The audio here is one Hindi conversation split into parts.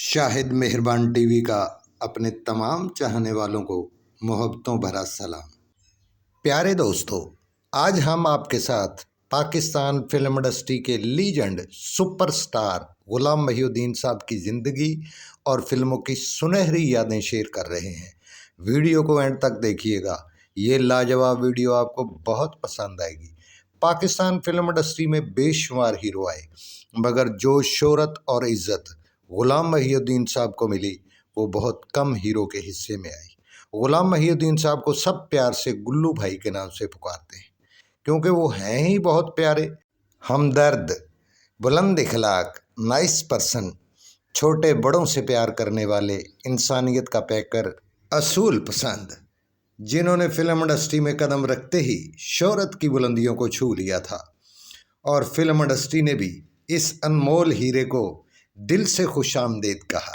शाहिद मेहरबान टीवी का अपने तमाम चाहने वालों को मोहब्बतों भरा सलाम। प्यारे दोस्तों, आज हम आपके साथ पाकिस्तान फिल्म इंडस्ट्री के लीजेंड सुपरस्टार गुलाम मोहिउद्दीन साहब की ज़िंदगी और फिल्मों की सुनहरी यादें शेयर कर रहे हैं। वीडियो को एंड तक देखिएगा, ये लाजवाब वीडियो आपको बहुत पसंद आएगी। पाकिस्तान फिल्म इंडस्ट्री में बेशुमार हीरो आए, मगर जो शोहरत और इज़्ज़त गुलाम मोहिउद्दीन साहब को मिली वो बहुत कम हीरो के हिस्से में आई। गुलाम मोहिउद्दीन साहब को सब प्यार से गुल्लू भाई के नाम से पुकारते हैं, क्योंकि वो हैं ही बहुत प्यारे, हमदर्द, बुलंद इखलाक, नाइस पर्सन, छोटे बड़ों से प्यार करने वाले, इंसानियत का पैकर, असूल पसंद, जिन्होंने फिल्म इंडस्ट्री में कदम रखते ही शोहरत की बुलंदियों को छू लिया था। और फिल्म इंडस्ट्री ने भी इस अनमोल हीरे को दिल से खुशामदीद कहा।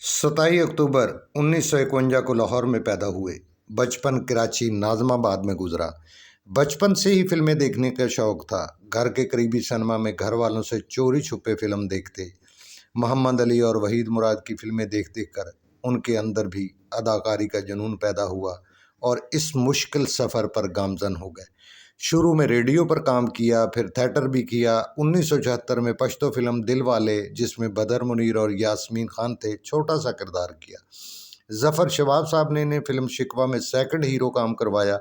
सताई अक्टूबर 1951 को लाहौर में पैदा हुए। बचपन कराची नाज़माबाद में गुजरा। बचपन से ही फिल्में देखने का शौक़ था। घर के करीबी सिनेमा में घर वालों से चोरी छुपे फिल्म देखते। मोहम्मद अली और वहीद मुराद की फिल्में देख देख कर उनके अंदर भी अदाकारी का जुनून पैदा हुआ और इस मुश्किल सफ़र पर गामज़न हो गए। शुरू में रेडियो पर काम किया, फिर थिएटर भी किया। 1976 में पश्तो फिल्म दिल वाले, जिसमें बदर मुनीर और यास्मीन खान थे, छोटा सा किरदार किया। ज़फ़र शबाब साहब ने इन्हें फिल्म शिकवा में सेकंड हीरो काम करवाया।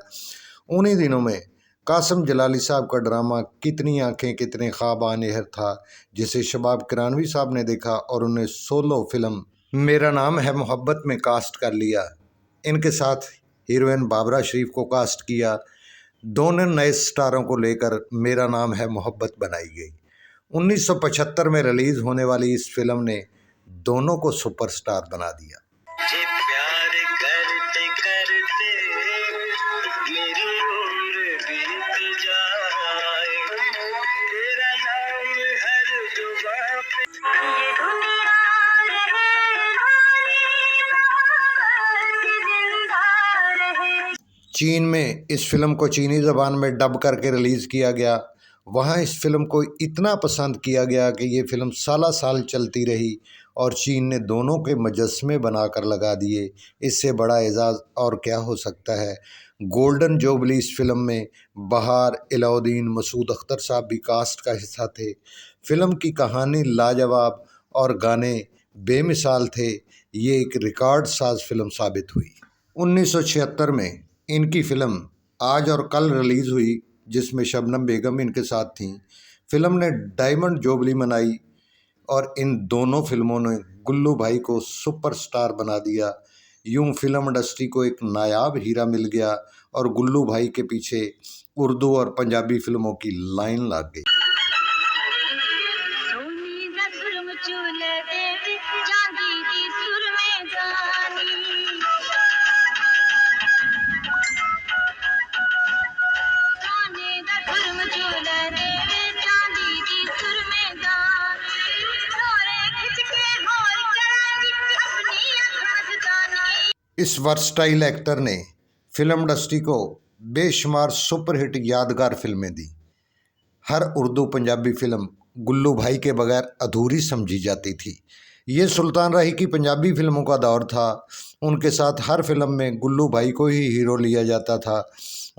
उन्हीं दिनों में कासिम जलाली साहब का ड्रामा कितनी आंखें कितने ख्वाब आनेहर था, जिसे शबाब किरानवी साहब ने देखा और उन्हें सोलो फिल्म मेरा नाम है मोहब्बत में कास्ट कर लिया। इनके साथ हीरोइन बाबरा शरीफ को कास्ट किया। दोनों नए स्टारों को लेकर मेरा नाम है मोहब्बत बनाई गई। 1975 में रिलीज़ होने वाली इस फिल्म ने दोनों को सुपरस्टार बना दिया। चीन में इस फिल्म को चीनी ज़बान में डब करके रिलीज़ किया गया। वहाँ इस फिल्म को इतना पसंद किया गया कि ये फिल्म साला साल चलती रही और चीन ने दोनों के मुजस्समे बनाकर लगा दिए। इससे बड़ा एजाज़ और क्या हो सकता है। गोल्डन जुबली इस फिल्म में बहार, अलाउद्दीन, मसूद अख्तर साहब भी कास्ट का हिस्सा थे। फिल्म की कहानी लाजवाब और गाने बेमिसाल थे। ये एक रिकॉर्ड साज फिल्म साबित हुई। 1976 में इनकी फिल्म आज और कल रिलीज़ हुई, जिसमें शबनम बेगम इनके साथ थीं। फिल्म ने डायमंड जुबली मनाई और इन दोनों फिल्मों ने गुल्लू भाई को सुपरस्टार बना दिया। यूं फिल्म इंडस्ट्री को एक नायाब हीरा मिल गया और गुल्लू भाई के पीछे उर्दू और पंजाबी फिल्मों की लाइन लग गई। इस वर्सटाइल एक्टर ने फिल्म इंडस्ट्री को बेशुमार सुपरहिट यादगार फिल्में दी। हर उर्दू पंजाबी फिल्म गुल्लू भाई के बगैर अधूरी समझी जाती थी। ये सुल्तान राही की पंजाबी फिल्मों का दौर था। उनके साथ हर फिल्म में गुल्लू भाई को ही हीरो लिया जाता था।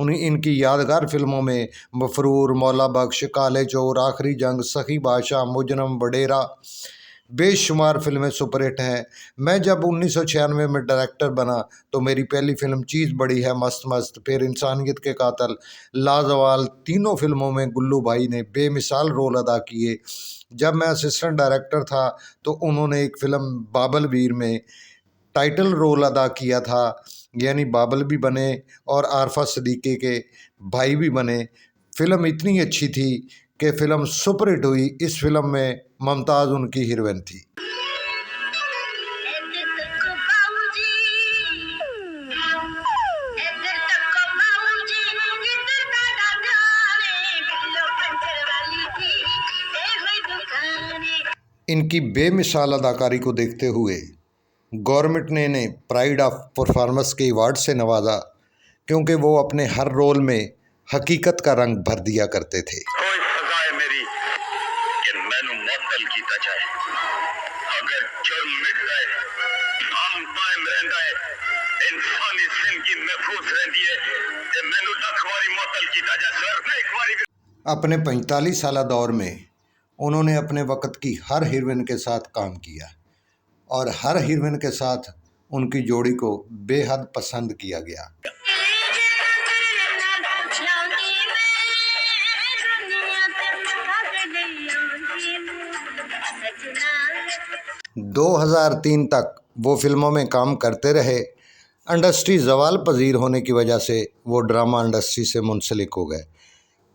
इनकी यादगार फिल्मों में मफरूर, मौला बख्श, काले चोर, आखिरी जंग, सखी बादशाह, मुजरम, वडेरा बेशुमार फिल्में सुपरहिट हैं। मैं जब 1996 में डायरेक्टर बना तो मेरी पहली फिल्म चीज़ बड़ी है मस्त मस्त, फिर इंसानियत के कातिल, लाजवाल, तीनों फिल्मों में गुल्लू भाई ने बेमिसाल रोल अदा किए। जब मैं असिस्टेंट डायरेक्टर था तो उन्होंने एक फ़िल्म बाबल वीर में टाइटल रोल अदा किया था, यानी बाबल भी बने और आरफा सदीक़ी के भाई भी बने। फिल्म इतनी अच्छी थी कि फ़िल्म सुपरहिट हुई। इस फिल्म में मुमताज़ उनकी हीरोइन थी। इनकी बेमिसाल अदाकारी को देखते हुए गवर्नमेंट ने इन्हें प्राइड ऑफ परफॉर्मेंस के अवार्ड से नवाजा, क्योंकि वो अपने हर रोल में हकीकत का रंग भर दिया करते थे। कोई सजा है मेरी कि मैनू मुअत्तल कीता जाए, अगर जुर्म मिट जाए, हम कायम रहंदा है, इंसानी जिंदगी महफूज रहंदी है ते मैनू लख वारी मुअत्तल कीता जाए, सिर्फ एक वारी। अपने 45 साल दौर में उन्होंने अपने वक़्त की हर हीरोइन के साथ काम किया और हर हीरोइन के साथ उनकी जोड़ी को बेहद पसंद किया गया। 2003 तक वो फिल्मों में काम करते रहे। इंडस्ट्री जवाल पजीर होने की वजह से वो ड्रामा इंडस्ट्री से मुंसलिक हो गए।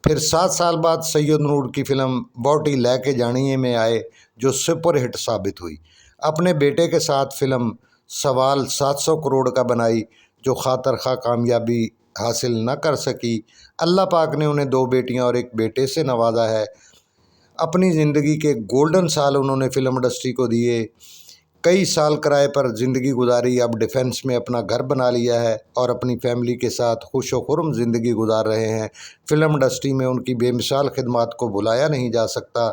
फिर 7 साल बाद सैयद नूर की फ़िल्म बॉटी लेके जानिए में आए, जो सुपरहिट साबित हुई। अपने बेटे के साथ फिल्म सवाल 700 करोड़ का बनाई, जो खातर खा कामयाबी हासिल न कर सकी। अल्लाह पाक ने उन्हें 2 बेटियां और 1 बेटे से नवाजा है। अपनी ज़िंदगी के गोल्डन साल उन्होंने फिल्म इंडस्ट्री को दिए। कई साल किराए पर ज़िंदगी गुजारी, अब डिफेंस में अपना घर बना लिया है और अपनी फैमिली के साथ खुश व खुर्म ज़िंदगी गुजार रहे हैं। फिल्म इंडस्ट्री में उनकी बेमिसाल खिदमात को भुलाया नहीं जा सकता।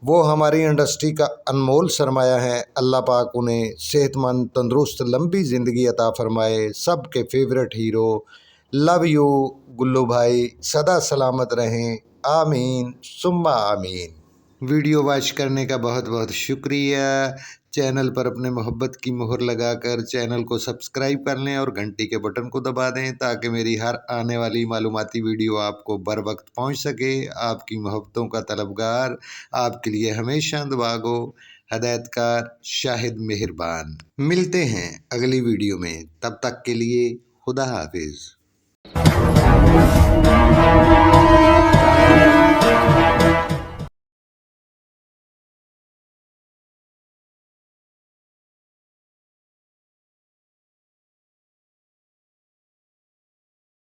वो हमारी इंडस्ट्री का अनमोल सरमाया है। अल्लाह पाक उन्हें सेहतमंद, तंदुरुस्त, लंबी ज़िंदगी अता फरमाए। सब के फेवरेट हीरो, लव यू गुल्लू भाई, सदा सलामत रहें। आमीन सुम्मा आमीन। वीडियो वॉच करने का बहुत बहुत शुक्रिया। चैनल पर अपने मोहब्बत की मोहर लगाकर चैनल को सब्सक्राइब कर लें और घंटी के बटन को दबा दें, ताकि मेरी हर आने वाली मालूमाती वीडियो आपको बर वक्त पहुँच सके। आपकी मोहब्बतों का तलबगार, आपके लिए हमेशा दुआ गो, हदायतकार, शाहिद मेहरबान। मिलते हैं अगली वीडियो में, तब तक के लिए खुदा हाफिज़।